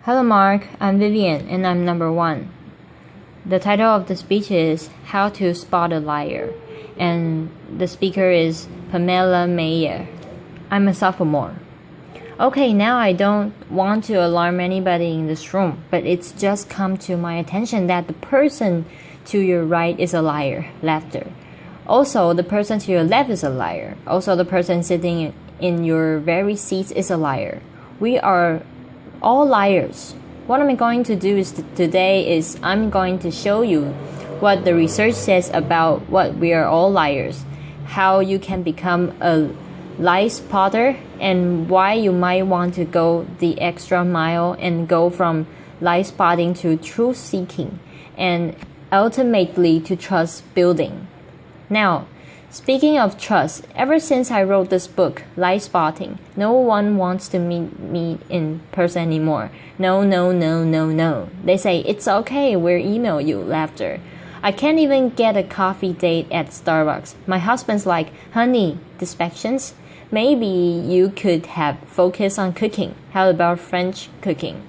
Hello Mark, I'm Vivian and I'm number 1. The title of the speech is How to Spot a Liar, and the speaker is Pamela Meyer. I'm a sophomore. Okay, now I don't want to alarm anybody in this room, but it's just come to my attention that the person to your right is a liar. Laughter. Also, the person to your left is a liar. Also, the person sitting in your very seat is a liar. We are all liars. What I'm going to do today is I'm going to show you what the research says about what we are all liars, how you can become a lie spotter, and why you might want to go the extra mile and go from lie spotting to truth seeking, and ultimately to trust building. Now, speaking of trust, ever since I wrote this book, Lie Spotting, no one wants to meet me in person anymore. No. They say, it's okay, we'll email you. Laughter. I can't even get a coffee date at Starbucks. My husband's like, honey, distractions? Maybe you could have focused on cooking. How about French cooking?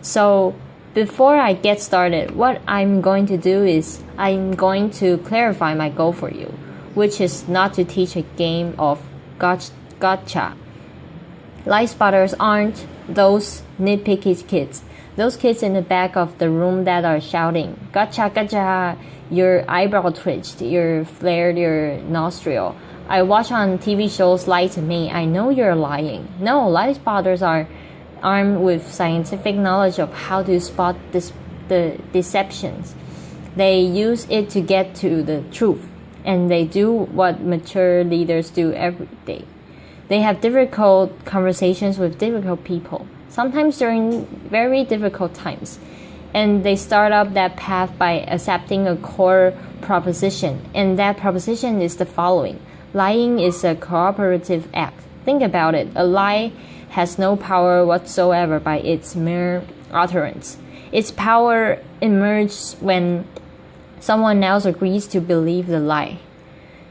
So, before I get started, what I'm going to do is I'm going to clarify my goal for you, which is not to teach a game of gotcha. Lie spotters aren't those nitpicky kids, those kids in the back of the room that are shouting, gotcha, gotcha, your eyebrow twitched, you flared your nostril. I watch on TV shows Lie to Me, I know you're lying. No, lie spotters are armed with scientific knowledge of how to spot the deceptions. They use it to get to the truth. And they do what mature leaders do every day. They have difficult conversations with difficult people, sometimes during very difficult times. And they start up that path by accepting a core proposition. And that proposition is the following. Lying is a cooperative act. Think about it. A lie has no power whatsoever by its mere utterance. Its power emerges when someone else agrees to believe the lie.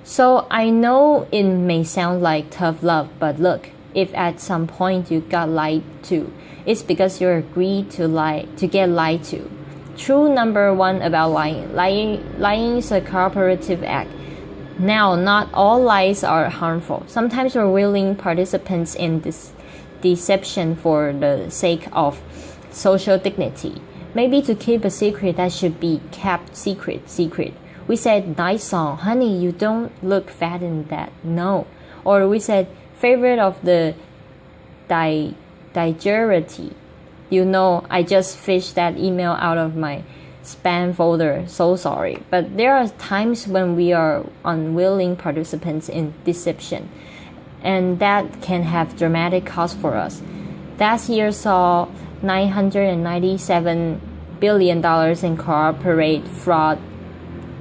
So I know it may sound like tough love, but look, if at some point you got lied to, it's because you agreed to get lied to. True number 1 about lying. Lying is a cooperative act. Now, not all lies are harmful. Sometimes we're willing participants in this deception for the sake of social dignity. Maybe to keep a secret that should be kept secret. We said, nice song, honey, you don't look fat in that. No. Or we said, favorite of the digerity. You know, I just fished that email out of my spam folder. So sorry. But there are times when we are unwilling participants in deception. And that can have dramatic cost for us. Last year saw $997 billion in corporate fraud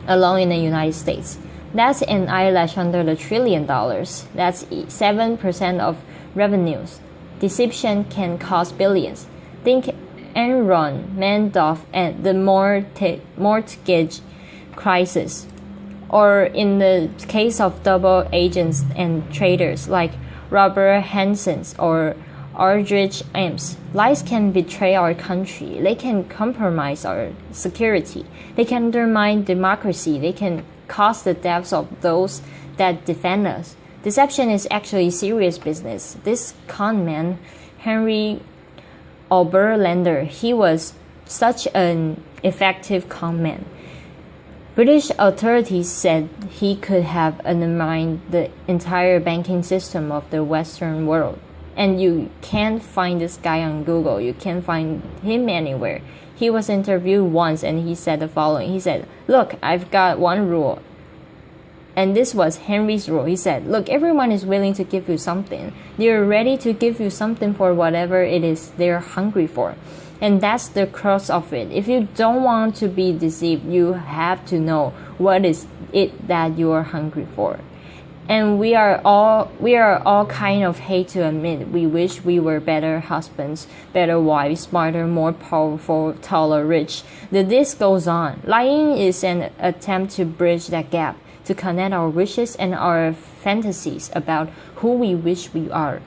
alone in the United States. That's an eyelash under the $1 trillion. That's 7% of revenues. Deception can cost billions. Think Enron, Madoff, and the mortgage crisis. Or in the case of double agents and traders like Robert Hanson's or Aldrich Ames. Lies can betray our country. They can compromise our security. They can undermine democracy. They can cause the deaths of those that defend us. Deception is actually serious business. This con man, Henry Oberlander, he was such an effective con man. British authorities said he could have undermined the entire banking system of the Western world. And you can't find this guy on Google. You can't find him anywhere. He was interviewed once and he said the following. He said, look, I've got one rule. And this was Henry's rule. He said, look, everyone is willing to give you something. They're ready to give you something for whatever it is they're hungry for. And that's the crux of it. If you don't want to be deceived, you have to know what is it that you are hungry for. And we are all kind of hate to admit we wish we were better husbands, better wives, smarter, more powerful, taller, rich. The list goes on. Lying is an attempt to bridge that gap, to connect our wishes and our fantasies about who we wish we are.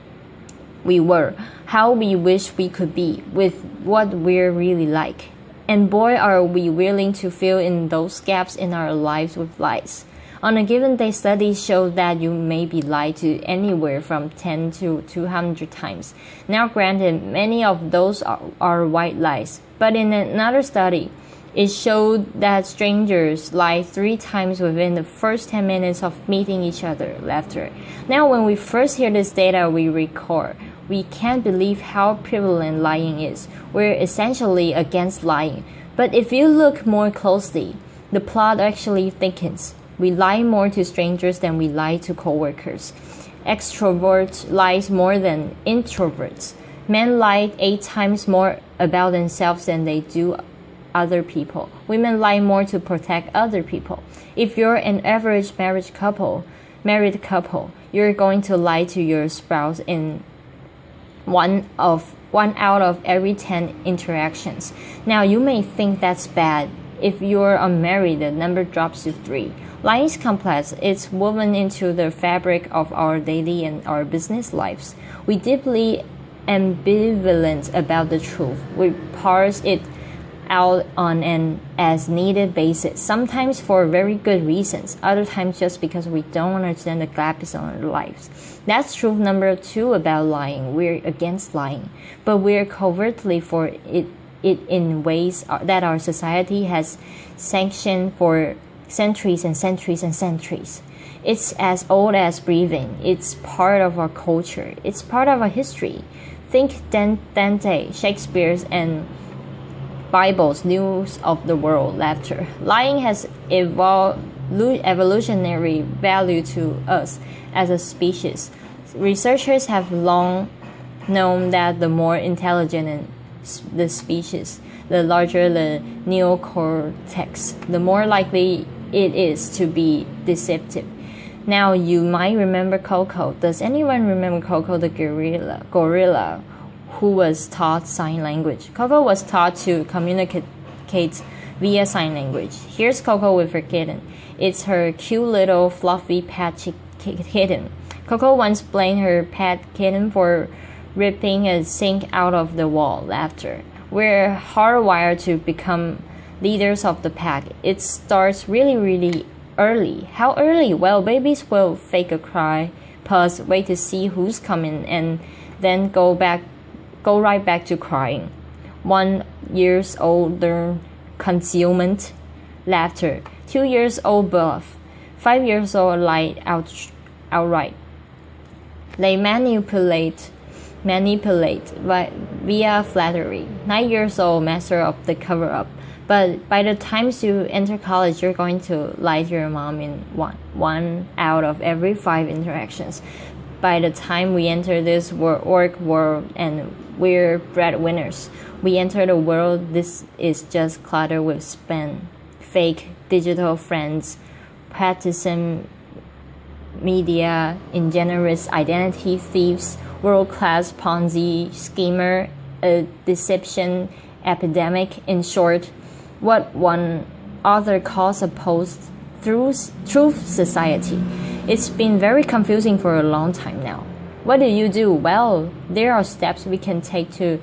we were, how we wish we could be, with what we're really like. And boy, are we willing to fill in those gaps in our lives with lies. On a given day, studies show that you may be lied to anywhere from 10 to 200 times. Now granted, many of those are white lies, but in another study, it showed that strangers lie 3 times within the first 10 minutes of meeting each other. Laughter. Now when we first hear this data, we record. We can't believe how prevalent lying is. We're essentially against lying. But if you look more closely, the plot actually thickens. We lie more to strangers than we lie to coworkers. Extroverts lie more than introverts. Men lie 8 times more about themselves than they do other people. Women lie more to protect other people. If you're an average married couple, you're going to lie to your spouse in one out of every 10 interactions. Now you may think that's bad. If you're unmarried, the number drops to 3. Lying is complex. It's woven into the fabric of our daily and our business lives. We deeply ambivalent about the truth. We parse it out on an as-needed basis, sometimes for very good reasons, other times just because we don't understand the gaps in our lives. That's truth number 2 about lying. We're against lying, but we're covertly for it in ways that our society has sanctioned for centuries and centuries and centuries. It's as old as breathing. It's part of our culture. It's part of our history. Think Dante, Shakespeare's, and Bible's news of the world. Laughter. Lying has evolutionary value to us as a species. Researchers have long known that the more intelligent the species, the larger the neocortex, the more likely it is to be deceptive. Now you might remember Coco. Does anyone remember Coco the gorilla who was taught sign language? Coco was taught to communicate via sign language. Here's Coco with her kitten. It's her cute little fluffy pet kitten. Coco once blamed her pet kitten for ripping a sink out of the wall. Laughter. We're hardwired to become leaders of the pack. It starts really early. How early? Well, babies will fake a cry, pause, wait to see who's coming, and then go right back to crying. 1 year old learn concealment. Laughter. 2 years old bluff. 5 years old lie outright. They manipulate via flattery. 9 years old master of the cover-up. But by the time you enter college, you're going to lie to your mom in one out of every 5 interactions. By the time we enter this work world and we're breadwinners, we enter the world, this is just cluttered with spam, fake digital friends, partisan media, ingenuous identity thieves, world-class Ponzi schemer, a deception epidemic. In short, what one author calls a post-truth society. It's been very confusing for a long time now. What do you do? Well, there are steps we can take to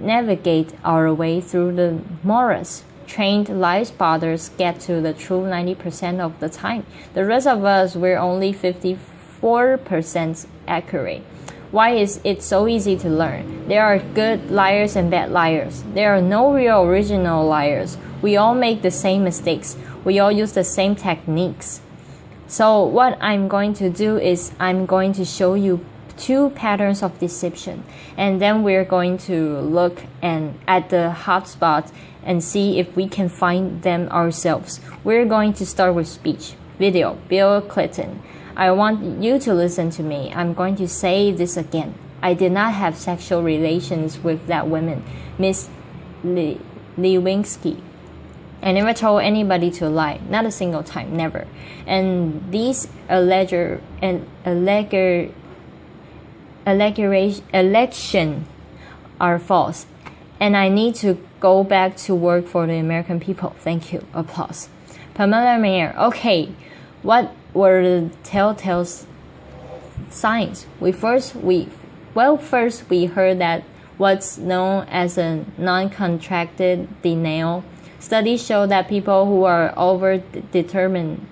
navigate our way through the morass. Trained lie spotters get to the truth 90% of the time. The rest of us, we're only 54% accurate. Why is it so easy to learn? There are good liars and bad liars. There are no real original liars. We all make the same mistakes. We all use the same techniques. So what I'm going to do is I'm going to show you 2 patterns of deception, and then we're going to look at the hotspots and see if we can find them ourselves. We're going to start with speech. Video. Bill Clinton. I want you to listen to me. I'm going to say this again. I did not have sexual relations with that woman, Miss Lewinsky. I never told anybody to lie, not a single time, never. And these allegations are false. And I need to go back to work for the American people. Thank you. Applause. Pamela Meyer. Okay, what were the telltale signs? What Well, first we heard that what's known as a non-contracted denial. Studies show that people who are over-determined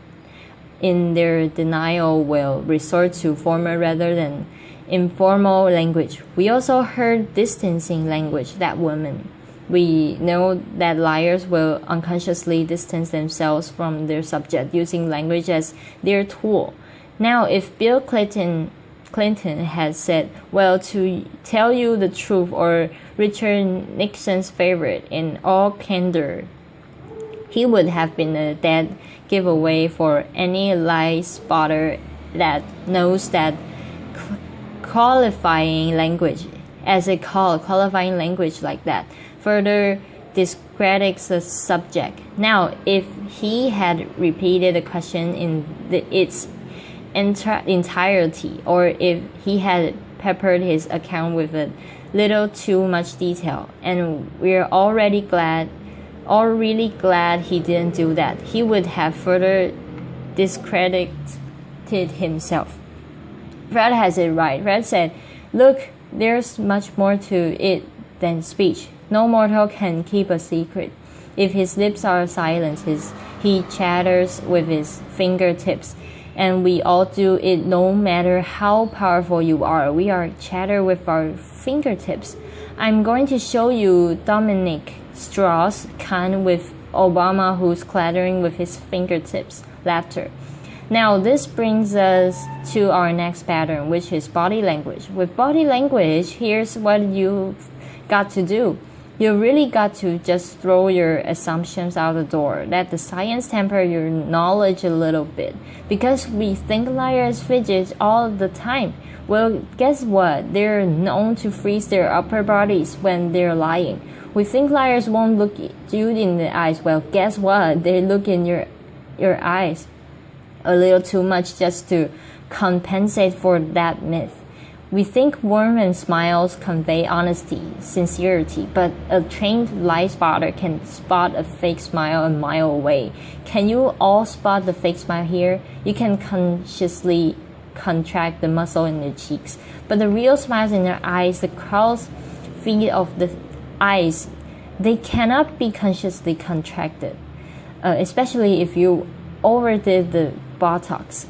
in their denial will resort to formal rather than informal language. We also heard distancing language, that women. We know that liars will unconsciously distance themselves from their subject using language as their tool. Now, if Bill Clinton had said, well, to tell you the truth, or Richard Nixon's favorite, in all candor, he would have been a dead giveaway for any lie spotter that knows that qualifying language like that further discredits the subject. Now, if he had repeated the question in its entirety, or if he had peppered his account with a little too much detail, and we're really glad he didn't do that, he would have further discredited himself. Fred has it right. Fred said, look, there's much more to it than speech. No mortal can keep a secret. If his lips are silent, he chatters with his fingertips. And we all do it no matter how powerful you are. We are chatter with our fingertips. I'm going to show you Dominic Strauss-Kahn with Obama, who's clattering with his fingertips. Laughter. Now, this brings us to our next pattern, which is body language. With body language, here's what you've got to do. You really got to just throw your assumptions out the door. Let the science temper your knowledge a little bit. Because we think liars fidget all the time. Well, guess what? They're known to freeze their upper bodies when they're lying. We think liars won't look you in the eyes. Well, guess what? They look in your eyes a little too much just to compensate for that myth. We think warm smiles convey honesty, sincerity, but a trained lie spotter can spot a fake smile a mile away. Can you all spot the fake smile here? You can consciously contract the muscle in their cheeks, but the real smiles in their eyes, the crow's feet of the eyes, they cannot be consciously contracted, especially if you overdid the Botox.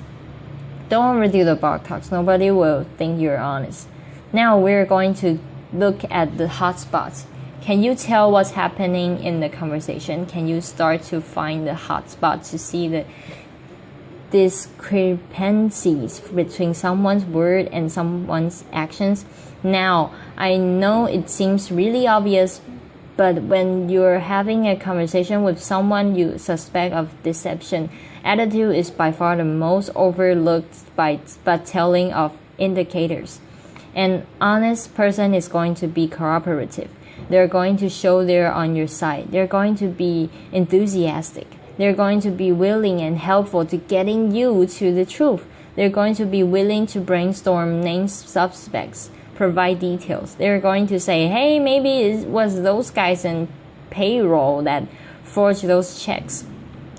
Don't overdo the Botox. Nobody will think you're honest. Now we're going to look at the hot spots. Can you tell what's happening in the conversation? Can you start to find the hot spots to see the discrepancies between someone's word and someone's actions? Now, I know it seems really obvious, but when you're having a conversation with someone you suspect of deception, attitude is by far the most overlooked but telling of indicators. An honest person is going to be cooperative. They're going to show they're on your side. They're going to be enthusiastic. They're going to be willing and helpful to getting you to the truth. They're going to be willing to brainstorm names, suspects, provide details. They're going to say, hey, maybe it was those guys in payroll that forged those checks.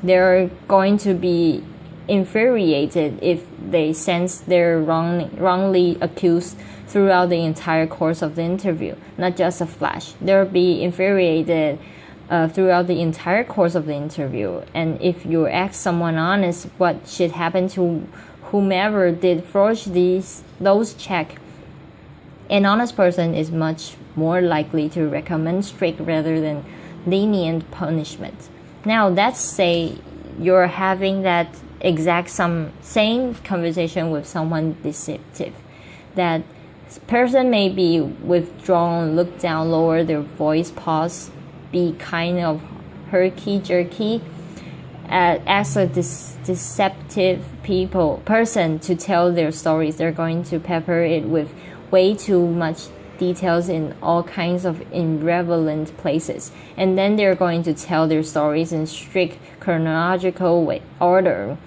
They're going to be infuriated if they sense they're wrongly accused throughout the entire course of the interview, not just a flash. They'll be infuriated throughout the entire course of the interview. And if you ask someone honest what should happen to whomever did forge those checks, an honest person is much more likely to recommend strict rather than lenient punishment. Now, let's say you're having that exact same conversation with someone deceptive. That person may be withdrawn, look down, lower their voice, pause, be kind of herky-jerky, ask a deceptive person to tell their stories. They're going to pepper it with way too much details in all kinds of irrelevant places, and then they're going to tell their stories in strict chronological order.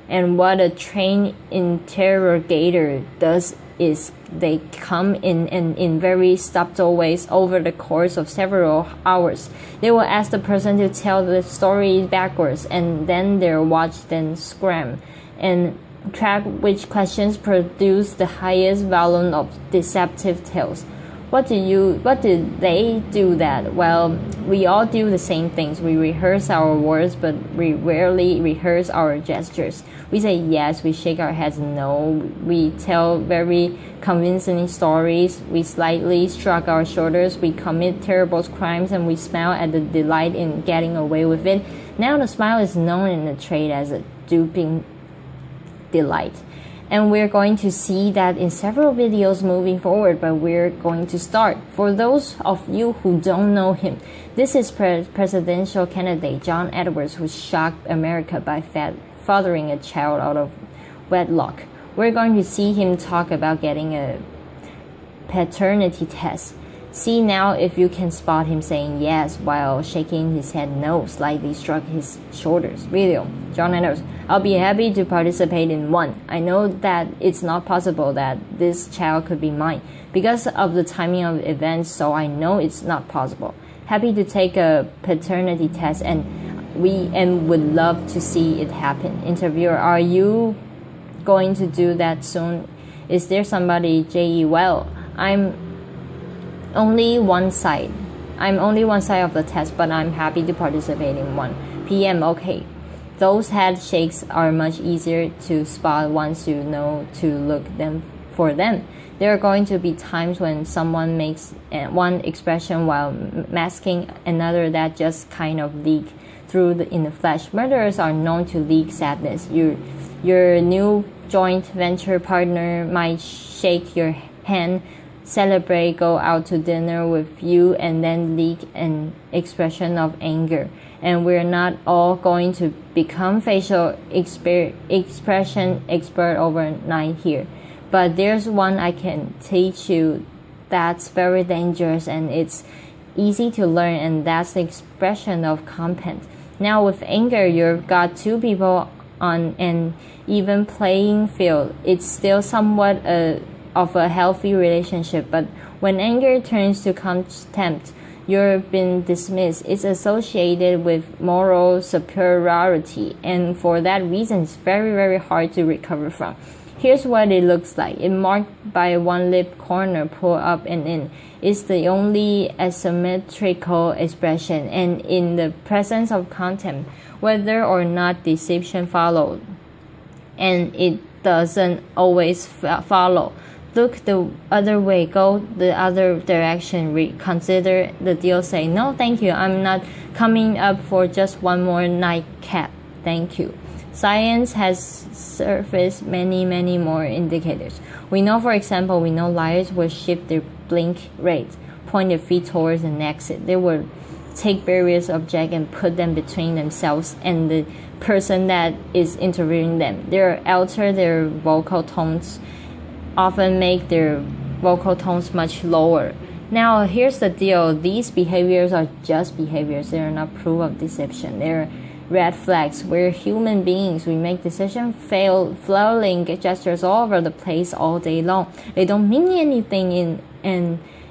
And what a trained interrogator does is they come in very subtle ways over the course of several hours. They will ask the person to tell the story backwards, and then their watch then scram. And track which questions produce the highest volume of deceptive tales. What did they do that? Well, we all do the same things. We rehearse our words, but we rarely rehearse our gestures. We say yes, we shake our heads no, we tell very convincing stories, we slightly shrug our shoulders, we commit terrible crimes, and we smile at the delight in getting away with it. Now the smile is known in the trade as a duping delight. And we're going to see that in several videos moving forward, but we're going to start. For those of you who don't know him, this is presidential candidate John Edwards, who shocked America by fathering a child out of wedlock. We're going to see him talk about getting a paternity test. See now if you can spot him saying yes while shaking his head no, slightly shrug his shoulders. Video, John Edwards. I'll be happy to participate in one. I know that it's not possible that this child could be mine because of the timing of events, so I know it's not possible. Happy to take a paternity test and would love to see it happen. Interviewer, are you going to do that soon? Is there somebody? J.E. Well, I'm only one side of the test, but I'm happy to participate in one. PM, okay. Those head shakes are much easier to spot once you know to look for them. There are going to be times when someone makes one expression while masking another that just kind of leak through in the flesh. Murderers are known to leak sadness. Your new joint venture partner might shake your hand, celebrate, go out to dinner with you, and then leak an expression of anger. And we're not all going to become facial expression expert overnight here. But there's one I can teach you that's very dangerous and it's easy to learn, and that's the expression of contempt. Now with anger, you've got two people on an even playing field. It's still somewhat of a healthy relationship, but when anger turns to contempt, you've been dismissed. It's associated with moral superiority, and for that reason, it's very, very hard to recover from. Here's what it looks like. It's marked by one lip corner pulled up and in. It's the only asymmetrical expression, and in the presence of contempt, whether or not deception followed, and it doesn't always follow. Look the other way, go the other direction, reconsider the deal, say, no, thank you, I'm not coming up for just one more nightcap, thank you. Science has surfaced many more indicators. We know, for example, liars will shift their blink rate, point their feet towards an exit. They will take various objects and put them between themselves and the person that is interviewing them. They alter their vocal tones, often make their vocal tones much lower. Now, here's the deal. These behaviors are just behaviors. They are not proof of deception. They're red flags. We're human beings. We make decisions, flailing gestures all over the place all day long. They don't mean anything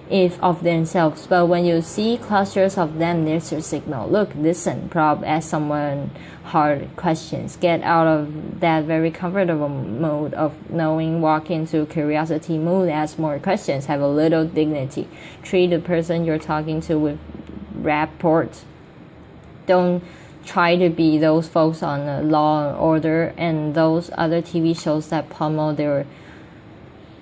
if of themselves, but when you see clusters of them, there's your signal. Look, listen, probe, ask someone hard questions. Get out of that very comfortable mode of knowing, walk into curiosity mood, ask more questions, have a little dignity. Treat the person you're talking to with rapport. Don't try to be those folks on Law and Order and those other TV shows that pummel their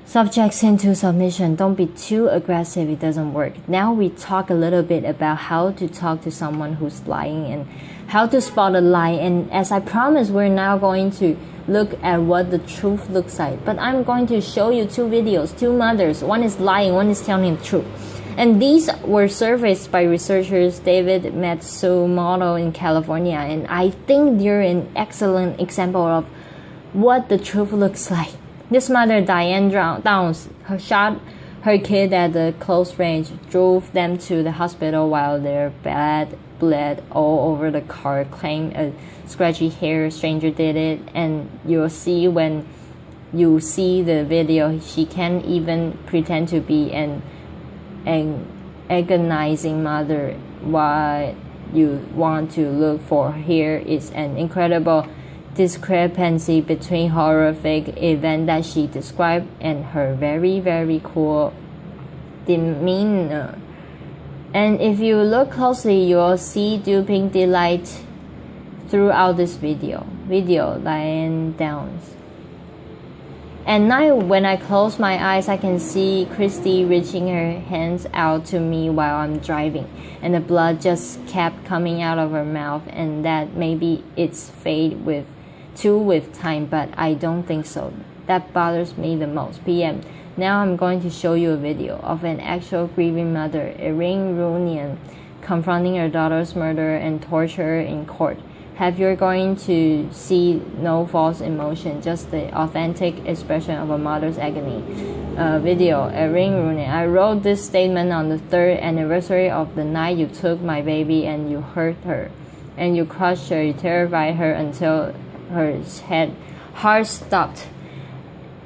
subjects into submission. Don't be too aggressive. It doesn't work. Now we talk a little bit about how to talk to someone who's lying and how to spot a lie. And as I promised, we're now going to look at what the truth looks like. But I'm going to show you two videos, two mothers. One is lying, one is telling the truth. And these were surfaced by researchers David Matsumoto in California. And I think they're an excellent example of what the truth looks like. This mother, Diane Downs, shot her kid at the close range, drove them to the hospital while their blood bled all over the car, claimed a scratchy hair stranger did it, and you'll see when you see the video, she can't even pretend to be an agonizing mother. What you want to look for here is an incredible discrepancy between horrific event that she described and her very, very cool demeanor. And if you look closely, you'll see duping delight throughout this video lying down. At night, when I close my eyes, I can see Christy reaching her hands out to me while I'm driving, and the blood just kept coming out of her mouth, and that maybe it's fade with time, but I don't think so. That bothers me the most. PM. Now I'm going to show you a video of an actual grieving mother, a ring reunion, confronting her daughter's murder and torture in court. Have you're going to see no false emotion, just the authentic expression of a mother's agony. Video, a ring reunion. I wrote this statement on the 3rd anniversary of the night you took my baby and you hurt her, and you crushed her, you terrified her until her heart stopped.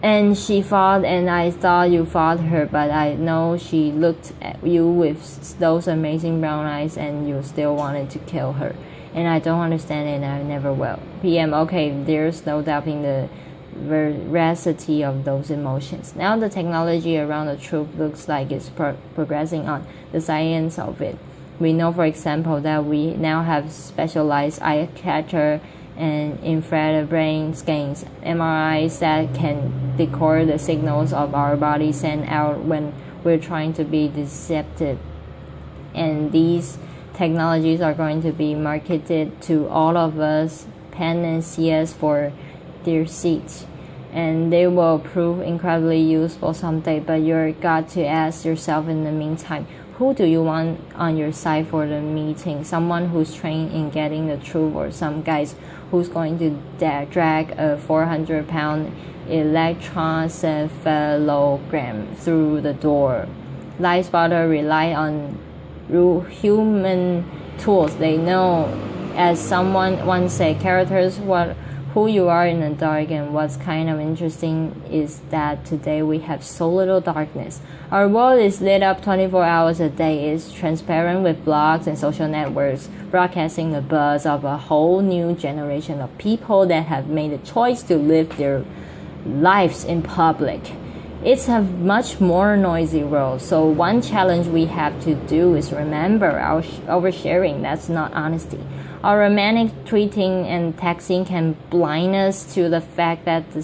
And she fought, and I thought you fought her, but I know she looked at you with those amazing brown eyes and you still wanted to kill her. And I don't understand it, and I never will. PM, okay, there's no doubting the veracity of those emotions. Now the technology around the truth looks like it's progressing on the science of it. We know, for example, that we now have specialized eye catcher and infrared brain scans, MRIs that can decode the signals of our body sent out when we're trying to be deceptive. And these technologies are going to be marketed to all of us panaceas for their seats, and they will prove incredibly useful someday. But you've got to ask yourself in the meantime, who do you want on your side for the meeting? Someone who's trained in getting the truth, or some guys who's going to drag a 400-pound electroencephalogram through the door? Lie spotter rely on human tools. They know, as someone once said, characters who you are in the dark. And what's kind of interesting is that today we have so little darkness. Our world is lit up 24 hours a day. It's transparent with blogs and social networks, broadcasting the buzz of a whole new generation of people that have made a choice to live their lives in public. It's a much more noisy world, so one challenge we have to do is remember our oversharing. That's not honesty. Our romantic tweeting and texting can blind us to the fact that the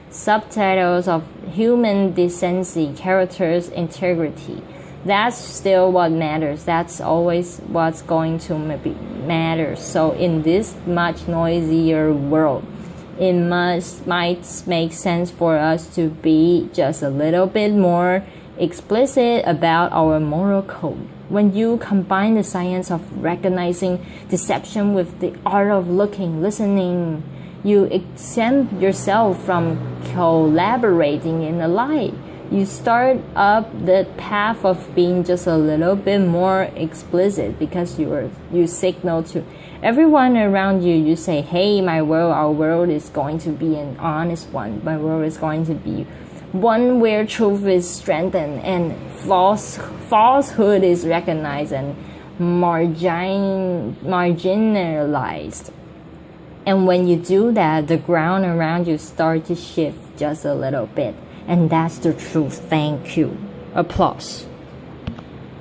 subtitles of human decency, character's integrity, that's still what matters. That's always what's going to matter. So in this much noisier world, it might make sense for us to be just a little bit more explicit about our moral code. When you combine the science of recognizing deception with the art of looking, listening, you exempt yourself from collaborating in a lie. You start up the path of being just a little bit more explicit, because you signal to everyone around you. You say, hey, our world is going to be an honest one. My world is going to be one where truth is strengthened and falsehood is recognized and marginalized. And when you do that, the ground around you starts to shift just a little bit. And that's the truth. Thank you. Applause.